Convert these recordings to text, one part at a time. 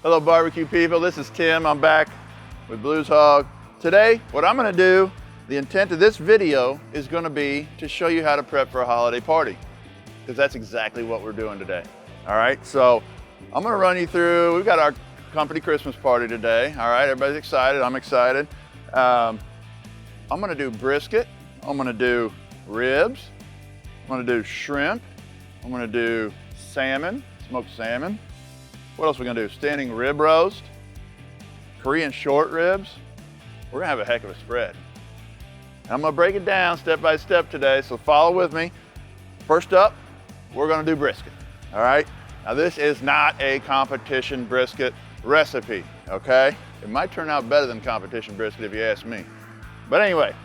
Hello barbecue people, this is Tim. I'm back with Blues Hog. Today, what I'm gonna do, the intent of this video is gonna be to show you how to prep for a holiday party, because that's exactly what we're doing today. All right, so I'm gonna run you through, we've got our company Christmas party today. All right, everybody's excited, I'm excited. I'm gonna do brisket, I'm gonna do ribs, I'm gonna do shrimp, I'm gonna do salmon, smoked salmon. What else are we gonna do? Standing rib roast, Korean short ribs. We're gonna have a heck of a spread. I'm gonna break it down step by step today, so follow with me. First up, we're gonna do brisket, all right? Now this is not a competition brisket recipe, okay? It might turn out better than competition brisket if you ask me. But anyway,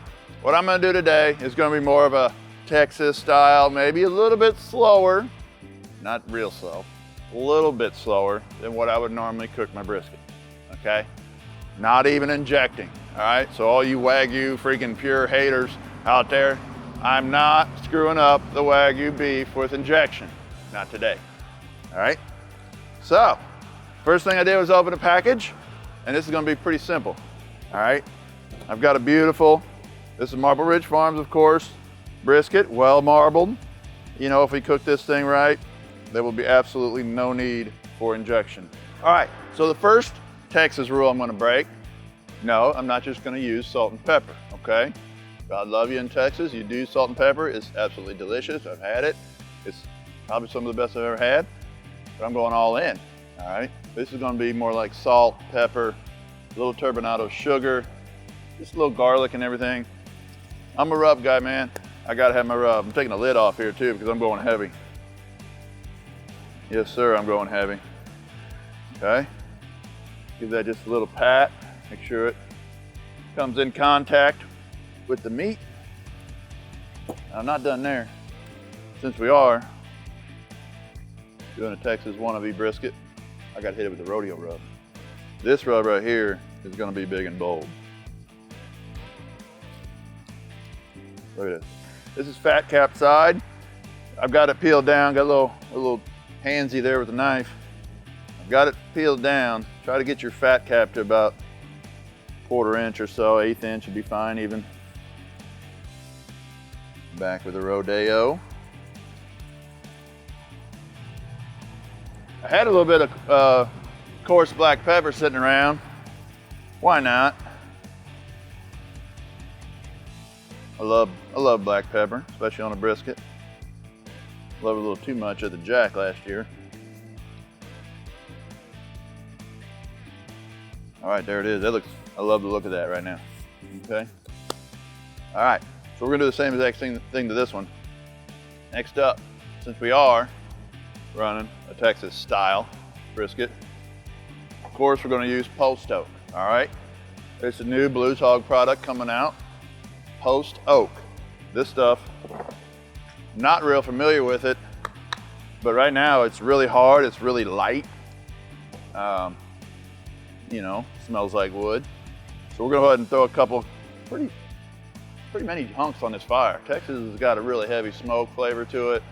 what I'm gonna do today is gonna be more of a Texas style, maybe a little bit slower, not real slow, a little bit slower than what I would normally cook my brisket, okay? Not even injecting, all right? So all you Wagyu freaking pure haters out there, I'm not screwing up the Wagyu beef with injection, not today, all right? So, first thing I did was open a package, and this is gonna be pretty simple, all right? I've got a beautiful, this is Marble Ridge Farms, of course, brisket, well marbled. You know, if we cook this thing right, there will be absolutely no need for injection. All right, so the first Texas rule I'm gonna break, no, I'm not just gonna use salt and pepper, okay? God love you in Texas, you do salt and pepper, it's absolutely delicious, I've had it. It's probably some of the best I've ever had, but I'm going all in, all right? This is gonna be more like salt, pepper, a little turbinado sugar, just a little garlic and everything. I'm a rub guy, man. I gotta have my rub. I'm taking the lid off here too because I'm going heavy. Yes, sir, I'm going heavy. Okay? Give that just a little pat. Make sure it comes in contact with the meat. I'm not done there. Since we are doing a Texas wannabe brisket, I gotta hit it with the rodeo rub. This rub right here is gonna be big and bold. Look at this. This is fat cap side. I've got it peeled down, got a little handsy there with the knife. I've got it peeled down. Try to get your fat cap to about 1/4 inch or so, 1/8 inch would be fine even. Back with the rodeo. I had a little bit of coarse black pepper sitting around. Why not? I love black pepper, especially on a brisket. Love a little too much at the Jack last year. All right, there it is. I love the look of that right now. Okay. All right, so we're gonna do the same exact thing to this one. Next up, since we are running a Texas style brisket, of course we're gonna use post oak. All right, there's a new Blues Hog product coming out. Post oak. This stuff, not real familiar with it, but right now it's really hard, it's really light. You know, smells like wood. So we're gonna go ahead and throw a couple pretty many hunks on this fire. Texas has got a really heavy smoke flavor to it.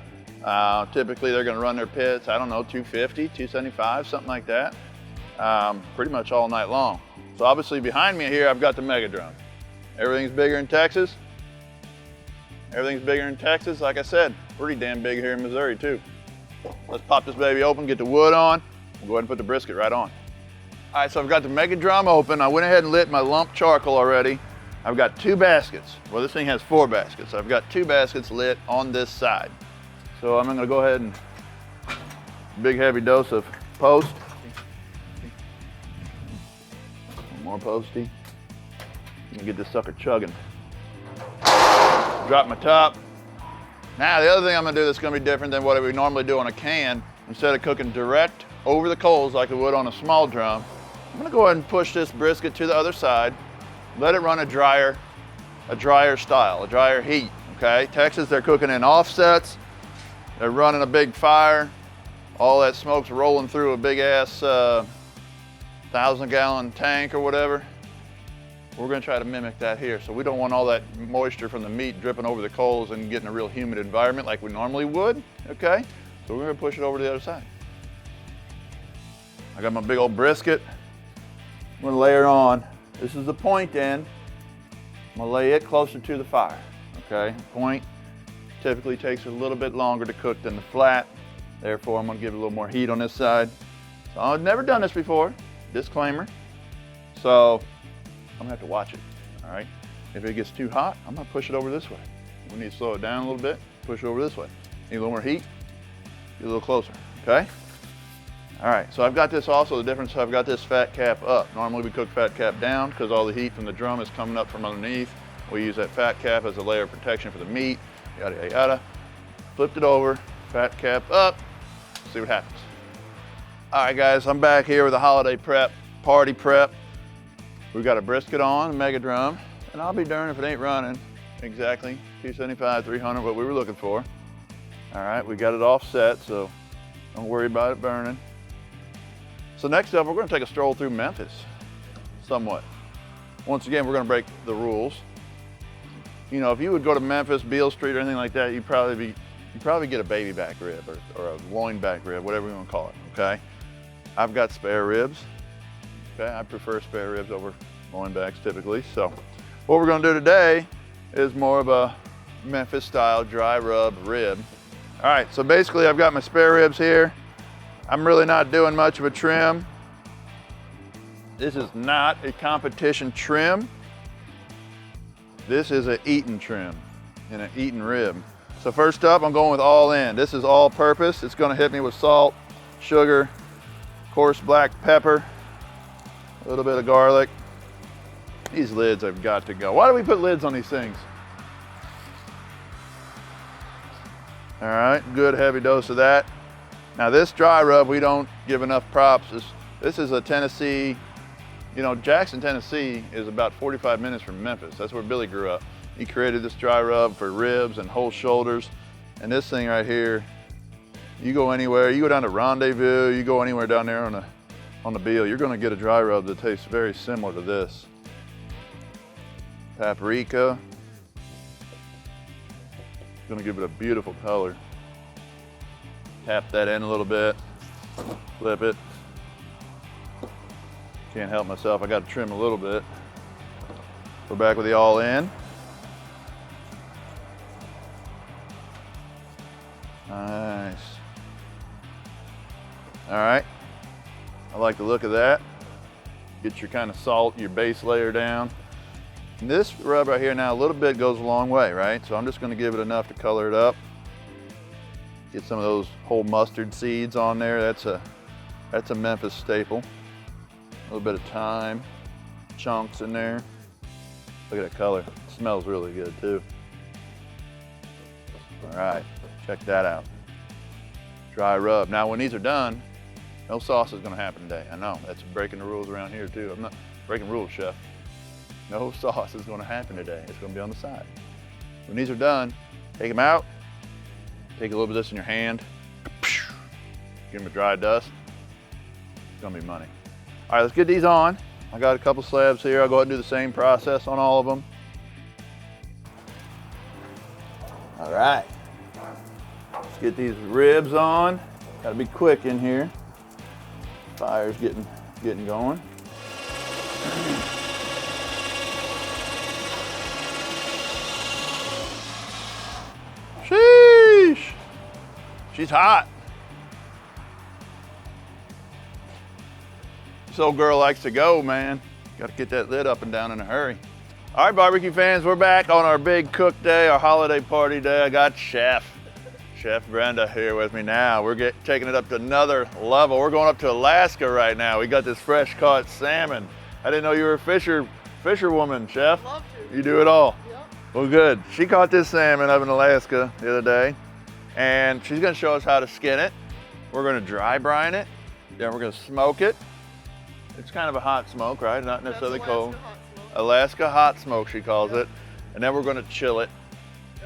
Typically they're gonna run their pits, I don't know, 250, 275, something like that. Pretty much all night long. So obviously behind me here, I've got the mega drum. Everything's bigger in Texas. Everything's bigger in Texas. Like I said, pretty damn big here in Missouri too. Let's pop this baby open, get the wood on. We'll go ahead and put the brisket right on. All right, so I've got the mega drum open. I went ahead and lit my lump charcoal already. I've got 2 baskets. Well, this thing has 4 baskets. I've got 2 baskets lit on this side. So I'm gonna go ahead and big heavy dose of post. One more posty. Get this sucker chugging. Drop my top. Now the other thing I'm gonna do that's gonna be different than what we normally do on a can, instead of cooking direct over the coals like it would on a small drum, I'm gonna go ahead and push this brisket to the other side, let it run a drier style, a drier heat, okay? Texas, they're cooking in offsets, they're running a big fire, all that smoke's rolling through a big ass 1,000-gallon tank or whatever. We're gonna try to mimic that here. So we don't want all that moisture from the meat dripping over the coals and getting a real humid environment like we normally would, okay? So we're gonna push it over to the other side. I got my big old brisket. I'm gonna lay it on. This is the point end. I'm gonna lay it closer to the fire, okay? Point typically takes a little bit longer to cook than the flat. Therefore, I'm gonna give it a little more heat on this side. So I've never done this before, disclaimer. So I'm gonna have to watch it, all right? If it gets too hot, I'm gonna push it over this way. We need to slow it down a little bit, push it over this way. Need a little more heat, get a little closer, okay? All right, so I've got this also, the difference, I've got this fat cap up. Normally we cook fat cap down because all the heat from the drum is coming up from underneath. We use that fat cap as a layer of protection for the meat, yada, yada, yada. Flipped it over, fat cap up, see what happens. All right guys, I'm back here with a holiday prep, party prep. We've got a brisket on, a mega drum, and I'll be darned if it ain't running. Exactly, 275, 300, what we were looking for. All right, we got it offset, so don't worry about it burning. So next up, we're gonna take a stroll through Memphis, somewhat. Once again, we're gonna break the rules. You know, if you would go to Memphis, Beale Street, or anything like that, you'd probably get a baby back rib or a loin back rib, whatever you wanna call it, okay? I've got spare ribs, okay? I prefer spare ribs over loin backs typically. So what we're gonna do today is more of a Memphis style dry rub rib. All right, so basically I've got my spare ribs here. I'm really not doing much of a trim. This is not a competition trim. This is an eaten trim and an eaten rib. So first up, I'm going with all in. This is all purpose. It's gonna hit me with salt, sugar, coarse black pepper, a little bit of garlic. These lids have got to go. Why do we put lids on these things? All right, good heavy dose of that. Now this dry rub, we don't give enough props. This is a Tennessee, you know, Jackson, Tennessee is about 45 minutes from Memphis. That's where Billy grew up. He created this dry rub for ribs and whole shoulders. And this thing right here, you go anywhere, you go down to Rendezvous, you go anywhere down there on the Beale, you're gonna get a dry rub that tastes very similar to this. Paprika. Gonna give it a beautiful color. Tap that in a little bit, flip it. Can't help myself, I gotta trim a little bit. We're back with the all in. Nice. All right, I like the look of that. Get your kind of salt, your base layer down. And this rub right here now, a little bit goes a long way, right? So I'm just gonna give it enough to color it up. Get some of those whole mustard seeds on there. That's a Memphis staple. A little bit of thyme, chunks in there. Look at that color. It smells really good too. All right, check that out. Dry rub. Now when these are done, no sauce is gonna happen today. I know, that's breaking the rules around here too. I'm not breaking rules, chef. No sauce is gonna happen today. It's gonna be on the side. When these are done, take them out. Take a little bit of this in your hand. Give them a dry dust. It's gonna be money. All right, let's get these on. I got a couple slabs here. I'll go ahead and do the same process on all of them. All right. Let's get these ribs on. Gotta be quick in here. Fire's getting going. Sheesh. She's hot. This old girl likes to go, man. Got to get that lid up and down in a hurry. All right, barbecue fans, we're back on our big cook day, our holiday party day. I got Chef Brenda here with me now. We're taking it up to another level. We're going up to Alaska right now. We got this fresh caught salmon. I didn't know you were a fisherwoman, Chef. Love to. You do it all. Yep. Well, good. She caught this salmon up in Alaska the other day, and she's gonna show us how to skin it. We're gonna dry brine it, then we're gonna smoke it. It's kind of a hot smoke, right? Not necessarily cold. Alaska hot smoke, she calls it. And then we're gonna chill it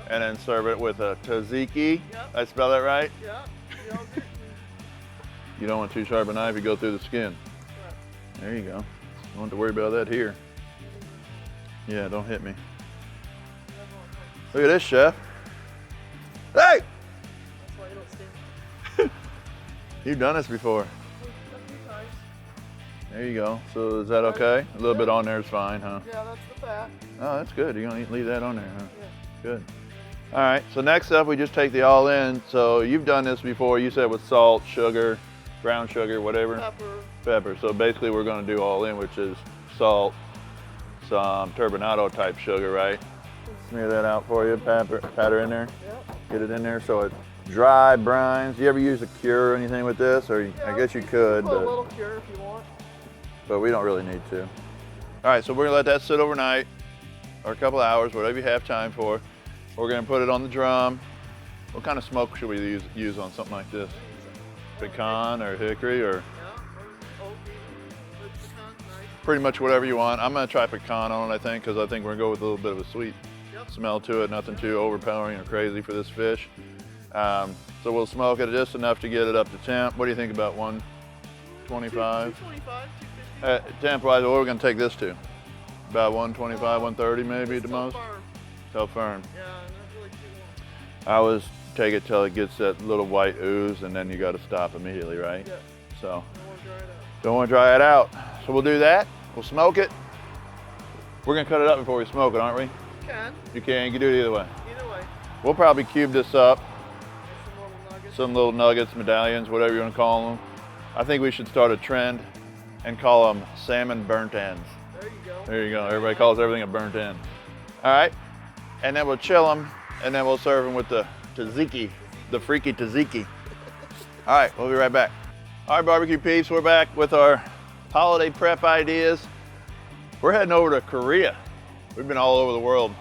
and then serve it with a tzatziki. Yep. I spell that right? Yeah. You don't want too sharp a knife, you go through the skin. Right. There you go. Don't have to worry about that here. Yeah, don't hit me. Look at this, Chef. Hey! That's why you don't stand. You've done this before. A few times. There you go. So is that okay? A little bit on there is fine, huh? Yeah, that's the fat. Oh, that's good. You're gonna leave that on there, huh? Yeah. Good. All right, so next up we just take the all in. So you've done this before. You said with salt, sugar, brown sugar, whatever. Pepper. Pepper. So basically we're gonna do all in, which is salt, some turbinado type sugar, right? Smear that out for you, pat her in there. Yep. Get it in there so it dry brines. Do you ever use a cure or anything with this? Or Yeah, I guess you could, put a but little cure if you want. we don't really need to. All right, so we're gonna let that sit overnight or a couple hours, whatever you have time for. We're gonna put it on the drum. What kind of smoke should we use on something like this? Pecan or hickory or? Pretty much whatever you want. I'm gonna try pecan on it, I think, because I think we're gonna go with a little bit of a sweet smell to it, nothing too overpowering or crazy for this fish. So we'll smoke it just enough to get it up to temp. What do you think about 125? 225, 250. Temp-wise, what are we gonna take this to? About 125, 130 maybe at the most? Firm. Till firm. Yeah, not really too long. I always take it till it gets that little white ooze and then you gotta stop immediately, right? Yeah. So, Don't want to dry it don't out. wanna dry it out. So we'll do that, we'll smoke it. We're gonna cut it up before we smoke it, aren't we? You can. You can, you can do it either way. Either way. We'll probably cube this up, Some little nuggets. some little nuggets, medallions, whatever you wanna call them. I think we should start a trend and call them salmon burnt ends. There you go. There you go, everybody calls everything a burnt end. All right, and then we'll chill them, and then we'll serve them with the tzatziki, the freaky tzatziki. All right, we'll be right back. All right, barbecue peeps, we're back with our holiday prep ideas. We're heading over to Korea. We've been all over the world,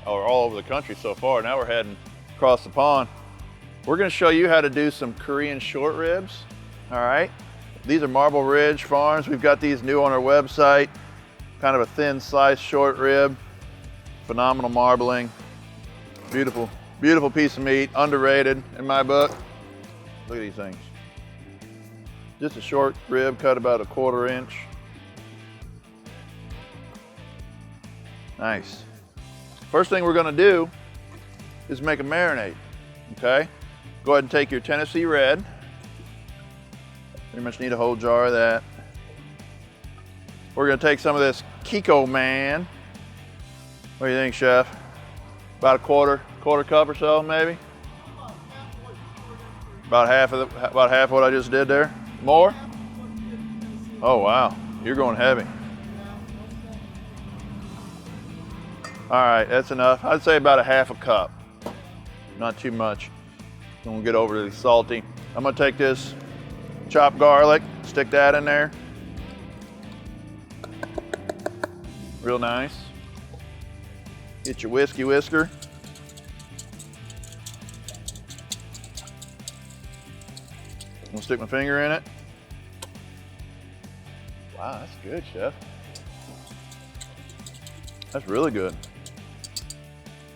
or all over the country so far. Now we're heading across the pond. We're gonna show you how to do some Korean short ribs, all right? These are Marble Ridge Farms. We've got these new on our website. Kind of a thin sliced short rib, phenomenal marbling. Beautiful, beautiful piece of meat, underrated in my book. Look at these things. Just a short rib, cut about 1/4 inch. Nice. First thing we're gonna do is make a marinade, okay? Go ahead and take your Tennessee Red. Pretty much need a whole jar of that. We're gonna take some of this Kiko Man. What do you think, Chef? About a quarter cup or so, maybe? About half of what I just did there? More? Oh wow, you're going heavy. All right, that's enough. I'd say about a 1/2 cup. Not too much. Don't get overly salty. I'm gonna take this chopped garlic, stick that in there. Real nice. Get your whiskey whisker. I'm gonna stick my finger in it. Wow, that's good, Chef. That's really good.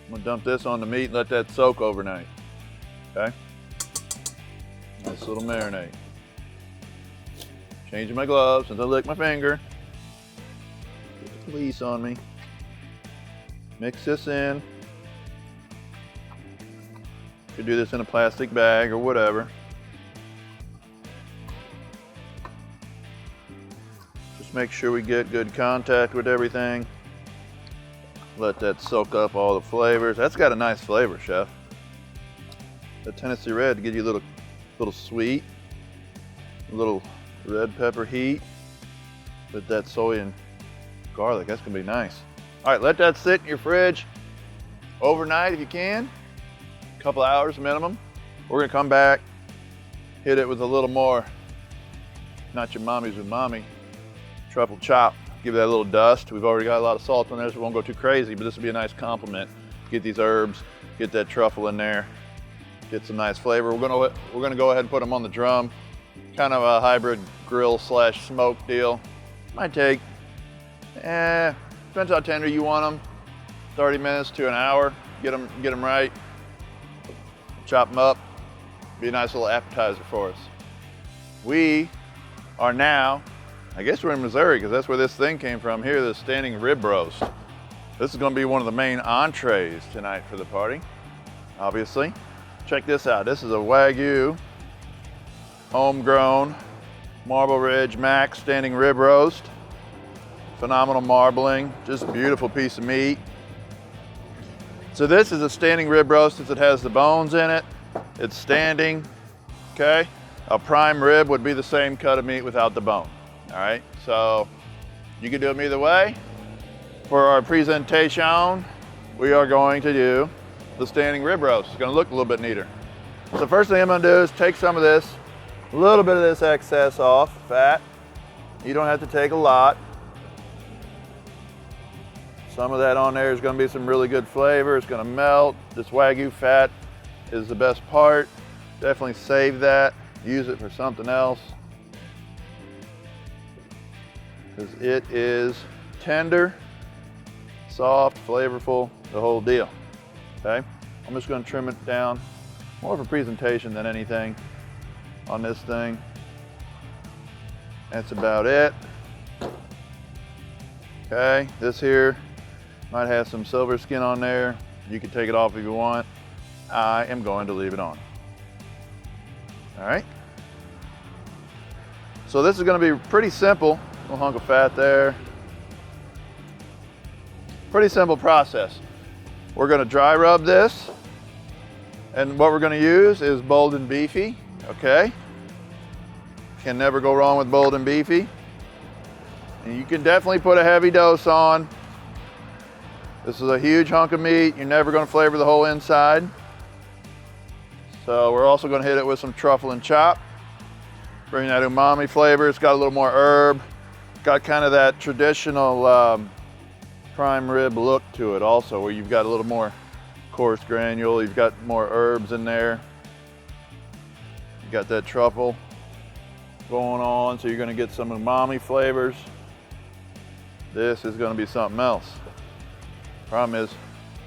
I'm gonna dump this on the meat and let that soak overnight. Okay? Nice little marinade. Changing my gloves since I licked my finger. Get the police on me. Mix this in. Could do this in a plastic bag or whatever. Just make sure we get good contact with everything. Let that soak up all the flavors. That's got a nice flavor, Chef. The Tennessee Red gives you a little sweet, a little red pepper heat with that soy and garlic. That's gonna be nice. All right, let that sit in your fridge overnight if you can. A couple hours minimum. We're gonna come back, hit it with a little more, not your mommy's with mommy, truffle chop. Give that a little dust. We've already got a lot of salt on there, so we won't go too crazy, but this will be a nice compliment. Get these herbs, get that truffle in there, get some nice flavor. We're gonna go ahead and put them on the drum. Kind of a hybrid grill / smoke deal. Might take, depends how tender you want them. 30 minutes to an hour. Get them right. Chop them up. Be a nice little appetizer for us. We are now, I guess we're in Missouri because that's where this thing came from here, the standing rib roast. This is gonna be one of the main entrees tonight for the party, obviously. Check this out. This is a Wagyu, homegrown, Marble Ridge Max standing rib roast. Phenomenal marbling, just beautiful piece of meat. So this is a standing rib roast since it has the bones in it. It's standing, okay? A prime rib would be the same cut of meat without the bone, all right? So you can do them either way. For our presentation, we are going to do the standing rib roast. It's gonna look a little bit neater. So the first thing I'm gonna do is take some of this, a little bit of this excess off, fat. You don't have to take a lot. Some of that on there is gonna be some really good flavor. It's gonna melt. This Wagyu fat is the best part. Definitely save that, use it for something else. Because it is tender, soft, flavorful, the whole deal, okay? I'm just gonna trim it down, more of a presentation than anything on this thing. That's about it. Okay, this here might have some silver skin on there. You can take it off if you want. I am going to leave it on. All right. So this is gonna be pretty simple. A little hunk of fat there. Pretty simple process. We're gonna dry rub this. And what we're gonna use is bold and beefy, okay? Can never go wrong with bold and beefy. And you can definitely put a heavy dose on. This is a huge hunk of meat. You're never gonna flavor the whole inside. So we're also gonna hit it with some truffle and chop. Bring that umami flavor. It's got a little more herb. Got kind of that traditional prime rib look to it also, where you've got a little more coarse granule. You've got more herbs in there. You got that truffle going on, so you're gonna get some umami flavors. This is gonna be something else. Problem is,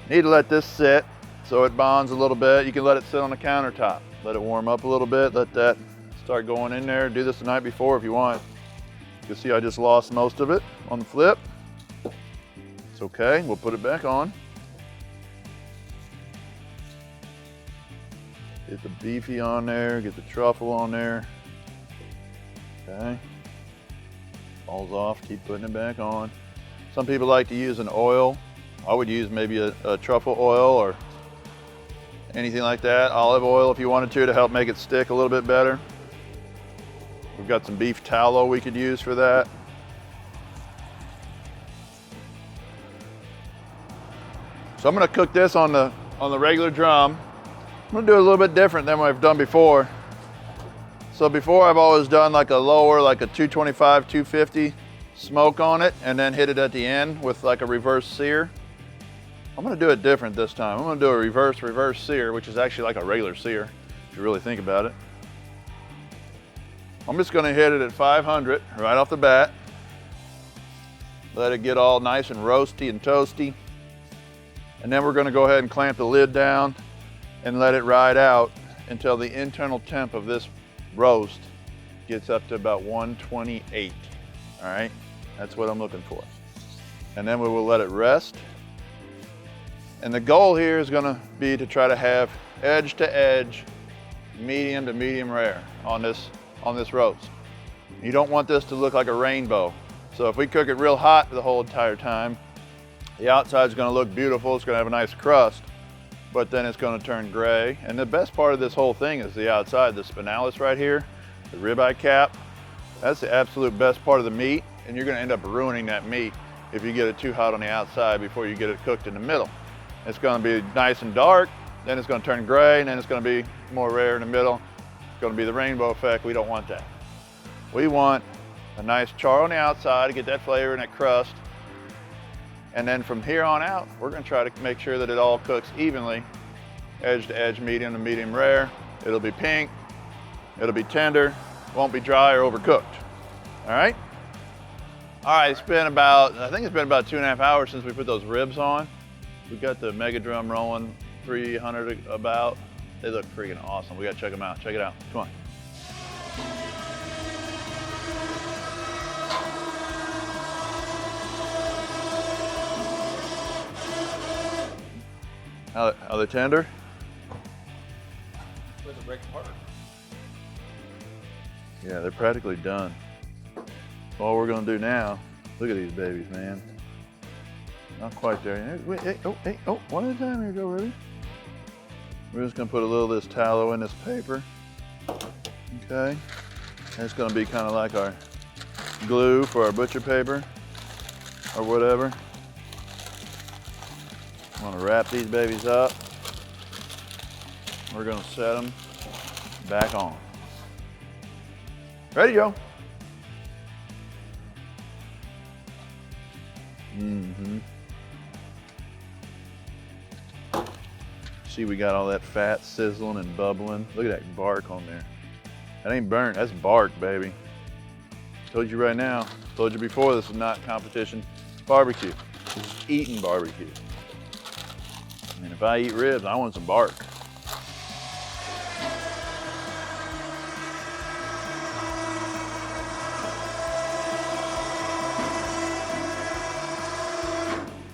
you need to let this sit so it bonds a little bit. You can let it sit on the countertop. Let it warm up a little bit. Let that start going in there. Do this the night before if you want. You can see I just lost most of it on the flip. It's okay, we'll put it back on. Get the beefy on there, get the truffle on there. Okay. Falls off, keep putting it back on. Some people like to use an oil. I would use maybe a truffle oil or anything like that. Olive oil if you wanted to help make it stick a little bit better. We've got some beef tallow we could use for that. So I'm gonna cook this on the regular drum. I'm gonna do it a little bit different than what I've done before. So before I've always done like a lower, like a 225, 250 smoke on it and then hit it at the end with like a reverse sear. I'm gonna do it different this time. I'm gonna do a reverse sear, which is actually like a regular sear, if you really think about it. I'm just gonna hit it at 500 right off the bat. Let it get all nice and roasty and toasty. And then we're gonna go ahead and clamp the lid down and let it ride out until the internal temp of this roast gets up to about 128, all right? That's what I'm looking for. And then we will let it rest. And the goal here is gonna be to try to have edge to edge, medium to medium rare on this roast. You don't want this to look like a rainbow. So if we cook it real hot the whole entire time, the outside's gonna look beautiful, it's gonna have a nice crust, but then it's gonna turn gray. And the best part of this whole thing is the outside, the spinalis right here, the ribeye cap. That's the absolute best part of the meat, and you're gonna end up ruining that meat if you get it too hot on the outside before you get it cooked in the middle. It's gonna be nice and dark, then it's gonna turn gray, and then it's gonna be more rare in the middle. It's gonna be the rainbow effect. We don't want that. We want a nice char on the outside to get that flavor and that crust. And then from here on out, we're gonna try to make sure that it all cooks evenly, edge to edge, medium to medium rare. It'll be pink, it'll be tender, won't be dry or overcooked, all right? All right, it's been about, I think it's been about 2.5 hours since we put those ribs on. We got the mega drum rolling, 300 about. They look freaking awesome. We gotta check them out, check it out, come on. Are they tender? With a break apart. Yeah, they're practically done. All we're gonna do now, look at these babies, man. Not quite there. Wait, hey, one at a time. Here you go, Ruby. We're just gonna put a little of this tallow in this paper. Okay. And it's gonna be kind of like our glue for our butcher paper or whatever. I'm gonna wrap these babies up. We're gonna set them back on. Ready, Joe? See, we got all that fat sizzling and bubbling. Look at that bark on there. That ain't burnt, that's bark, baby. Told you right now, told you before, this is not competition barbecue. This is eating barbecue. I mean, if I eat ribs, I want some bark.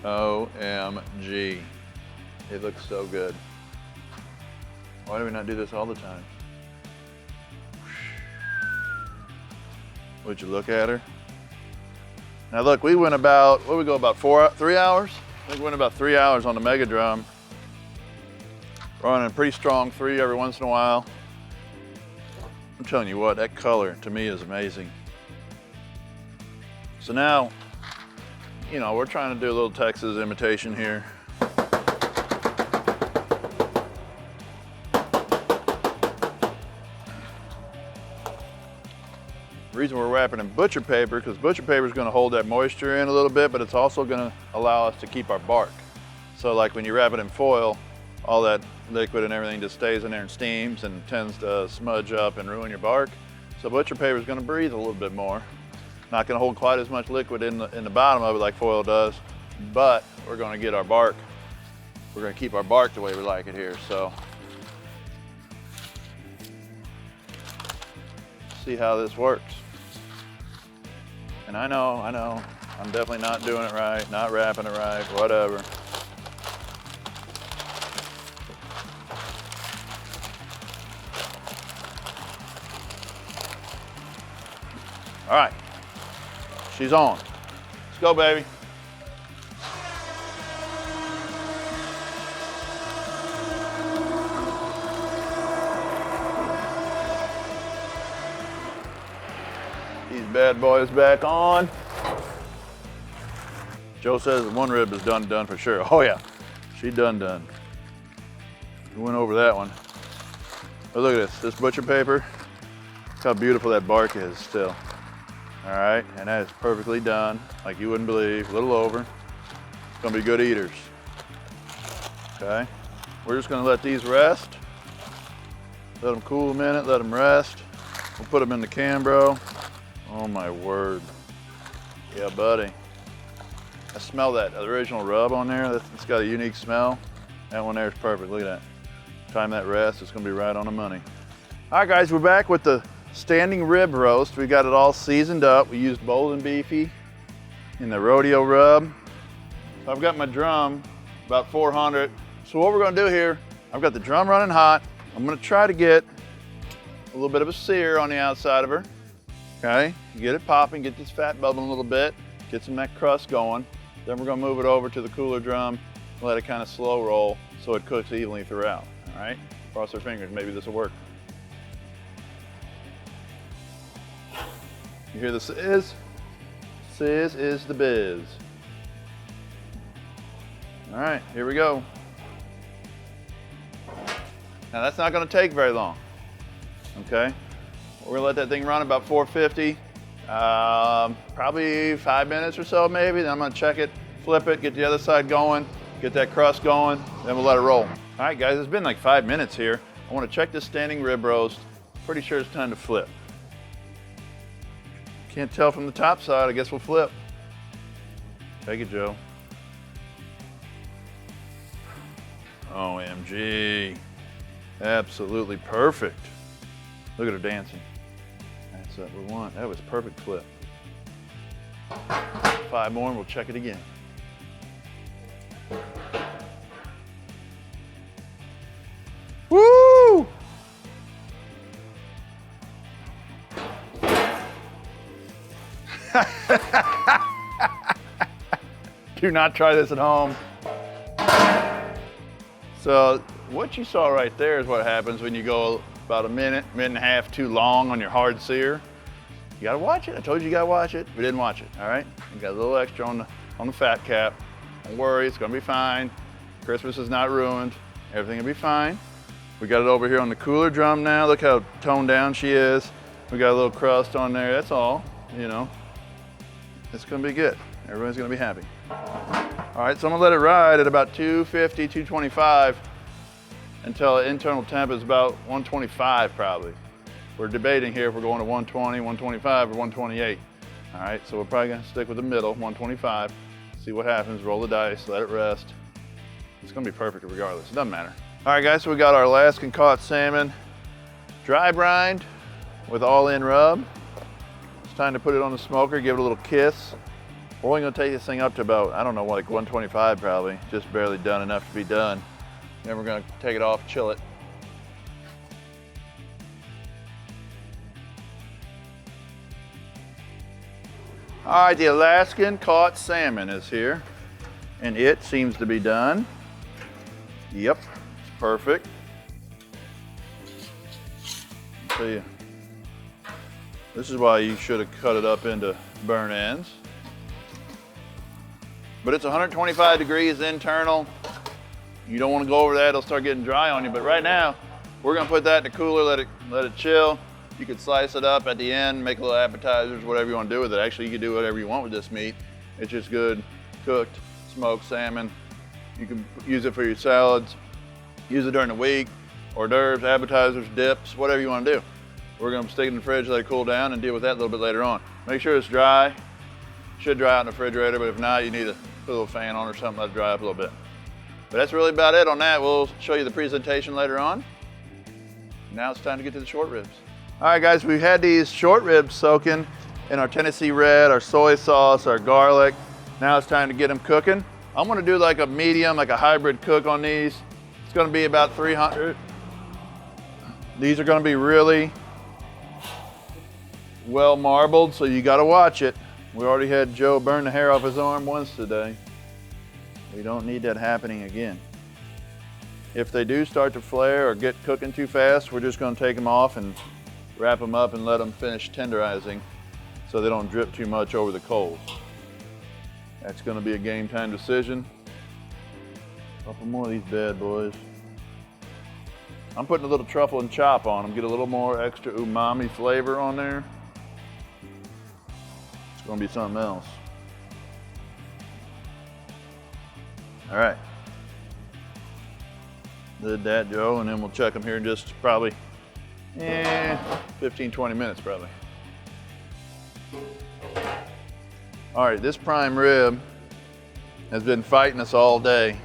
OMG. It looks so good. Why do we not do this all the time? Would you look at her? Now look, we went about, what did we go, about 3 hours? I think we went about 3 hours on the Mega Drum. Running a pretty strong 3 every once in a while. I'm telling you what, that color to me is amazing. So now, you know, we're trying to do a little Texas imitation here. The reason we're wrapping in butcher paper, because butcher paper is going to hold that moisture in a little bit, but it's also going to allow us to keep our bark. So like when you wrap it in foil, all that liquid and everything just stays in there and steams and tends to smudge up and ruin your bark. So butcher paper is going to breathe a little bit more. Not going to hold quite as much liquid in the bottom of it like foil does, but we're going to get our bark. We're going to keep our bark the way we like it here. So see how this works. And I know, I'm definitely not doing it right, not wrapping it right, whatever. All right, she's on. Let's go, baby. These bad boys back on. Joe says one rib is done for sure. Oh yeah, she done. We went over that one. But look at this butcher paper. Look how beautiful that bark is still. All right, and that is perfectly done, like you wouldn't believe, a little over. It's gonna be good eaters. Okay, we're just gonna let these rest. Let them cool a minute, let them rest. We'll put them in the Cambro. Oh my word. Yeah, buddy. I smell that original rub on there. It's got a unique smell. That one there is perfect, look at that. Time that rest, it's gonna be right on the money. All right guys, we're back with the standing rib roast. We got it all seasoned up. We used bold and beefy in the rodeo rub. So I've got my drum, about 400. So what we're gonna do here, I've got the drum running hot. I'm gonna try to get a little bit of a sear on the outside of her. Okay, get it popping, get this fat bubbling a little bit, get some of that crust going. Then we're gonna move it over to the cooler drum and let it kind of slow roll so it cooks evenly throughout, all right? Cross our fingers, maybe this will work. You hear the sizz? Sizz is the biz. All right, here we go. Now that's not gonna take very long, okay? We're gonna let that thing run about 450, probably 5 minutes or so maybe. Then I'm gonna check it, flip it, get the other side going, get that crust going, then we'll let it roll. All right guys, it's been like 5 minutes here. I wanna check this standing rib roast. Pretty sure it's time to flip. Can't tell from the top side, I guess we'll flip. Take it, Joe. OMG. Absolutely perfect. Look at her dancing. That's what we want. That was perfect flip. 5 more and we'll check it again. Woo! Do not try this at home. So what you saw right there is what happens when you go about a minute, minute and a half too long on your hard sear. You gotta watch it. I told you gotta watch it. We didn't watch it, all right? You got a little extra on the fat cap. Don't worry, it's gonna be fine. Christmas is not ruined. Everything will be fine. We got it over here on the cooler drum now. Look how toned down she is. We got a little crust on there, that's all, you know. It's gonna be good. Everyone's gonna be happy. All right, so I'm gonna let it ride at about 250, 225 until the internal temp is about 125 probably. We're debating here if we're going to 120, 125, or 128. All right, so we're probably gonna stick with the middle, 125. See what happens, roll the dice, let it rest. It's gonna be perfect regardless, it doesn't matter. All right guys, so we got our Alaskan caught salmon dry brined with all-in rub. It's time to put it on the smoker, give it a little kiss. We're only gonna take this thing up to about, I don't know, like 125 probably, just barely done enough to be done. Then we're gonna take it off, chill it. All right, the Alaskan caught salmon is here, and it seems to be done. Yep, it's perfect. I'll tell you, this is why you should have cut it up into burn ends. But it's 125 degrees internal. You don't want to go over that, it'll start getting dry on you. But right now, we're gonna put that in the cooler, let it chill. You could slice it up at the end, make little appetizers, whatever you want to do with it. Actually, you can do whatever you want with this meat. It's just good, cooked, smoked salmon. You can use it for your salads, use it during the week, hors d'oeuvres, appetizers, dips, whatever you want to do. We're gonna stick it in the fridge, let it cool down, and deal with that a little bit later on. Make sure it's dry. Should dry out in the refrigerator, but if not, you need to put a little fan on or something, let it dry up a little bit. But that's really about it on that. We'll show you the presentation later on. Now it's time to get to the short ribs. All right guys, we've had these short ribs soaking in our Tennessee red, our soy sauce, our garlic. Now it's time to get them cooking. I'm gonna do like a medium, like a hybrid cook on these. It's gonna be about 300. These are gonna be really well marbled, so you gotta watch it. We already had Joe burn the hair off his arm once today. We don't need that happening again. If they do start to flare or get cooking too fast, we're just gonna take them off and wrap them up and let them finish tenderizing so they don't drip too much over the coals. That's gonna be a game time decision. A couple more of these bad boys. I'm putting a little truffle and chop on them, get a little more extra umami flavor on there. It's gonna be something else. All right. Did that, Joe, and then we'll check them here in just probably 15, 20 minutes probably. All right, this prime rib has been fighting us all day.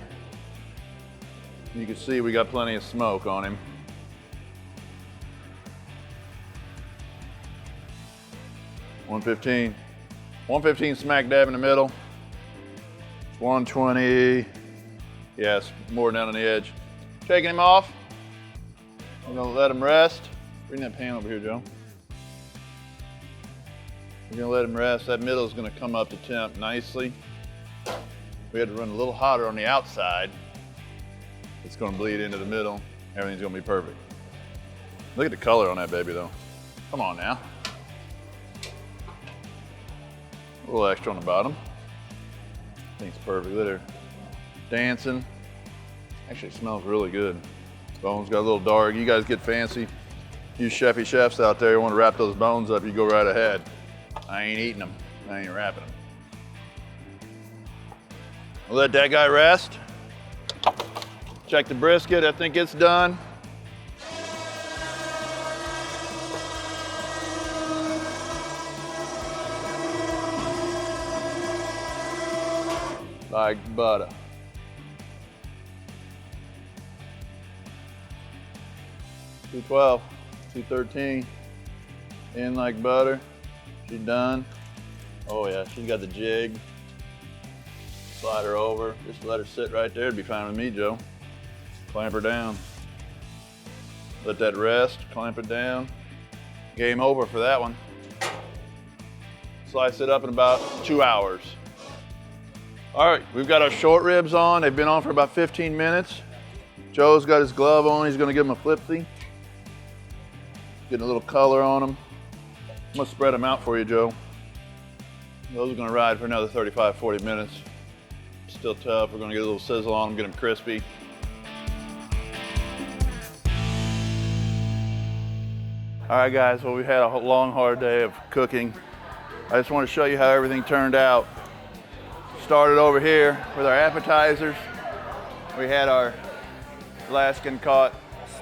You can see we got plenty of smoke on him. $115. $115 smack dab in the middle. It's $120. Yes, more down on the edge. Taking him off. I'm gonna let him rest. Bring that pan over here, Joe. We're gonna let him rest. That middle is gonna come up to temp nicely. We had to run a little hotter on the outside. It's gonna bleed into the middle. Everything's gonna be perfect. Look at the color on that baby though. Come on now. A little extra on the bottom. I think it's perfect. Look at her dancing. Actually smells really good. Bones got a little dark. You guys get fancy. You chefy chefs out there, you want to wrap those bones up, you go right ahead. I ain't eating them. I ain't wrapping them. I'll let that guy rest. Check the brisket. I think it's done. Like butter. $212, $213. In like butter. She's done. Oh yeah, she's got the jig. Slide her over. Just let her sit right there. It'd be fine with me, Joe. Clamp her down. Let that rest. Clamp it down. Game over for that one. Slice it up in about 2 hours. All right, we've got our short ribs on. They've been on for about 15 minutes. Joe's got his glove on. He's gonna give them a flipsy. Getting a little color on them. I'm gonna spread them out for you, Joe. Those are gonna ride for another 35, 40 minutes. Still tough. We're gonna get a little sizzle on them, get them crispy. All right, guys, well, we had a long, hard day of cooking. I just want to show you how everything turned out. Started over here with our appetizers. We had our Alaskan caught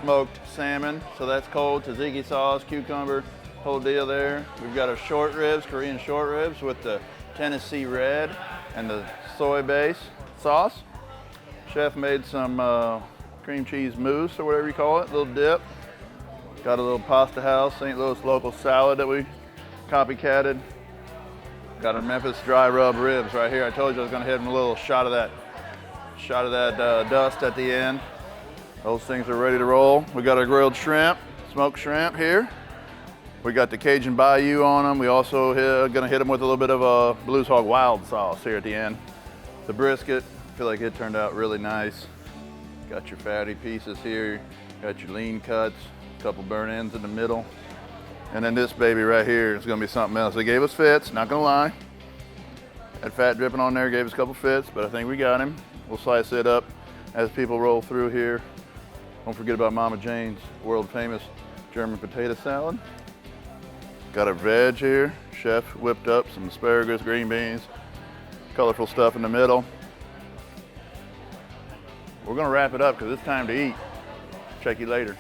smoked salmon, so that's cold, tzatziki sauce, cucumber, whole deal there. We've got our short ribs, Korean short ribs with the Tennessee red and the soy base sauce. Chef made some cream cheese mousse or whatever you call it, a little dip. Got a little Pasta House, St. Louis local salad that we copycatted. Got our Memphis dry rub ribs right here. I told you I was gonna hit them a little shot of that dust at the end. Those things are ready to roll. We got our grilled shrimp, smoked shrimp here. We got the Cajun Bayou on them. We also gonna hit them with a little bit of a Blues Hog wild sauce here at the end. The brisket, I feel like it turned out really nice. Got your fatty pieces here. Got your lean cuts. Couple burn ends in the middle. And then this baby right here is gonna be something else. They gave us fits, not gonna lie. That fat dripping on there gave us a couple fits, but I think we got him. We'll slice it up as people roll through here. Don't forget about Mama Jane's world famous German potato salad. Got our veg here. Chef whipped up some asparagus, green beans, colorful stuff in the middle. We're gonna wrap it up because it's time to eat. Check you later.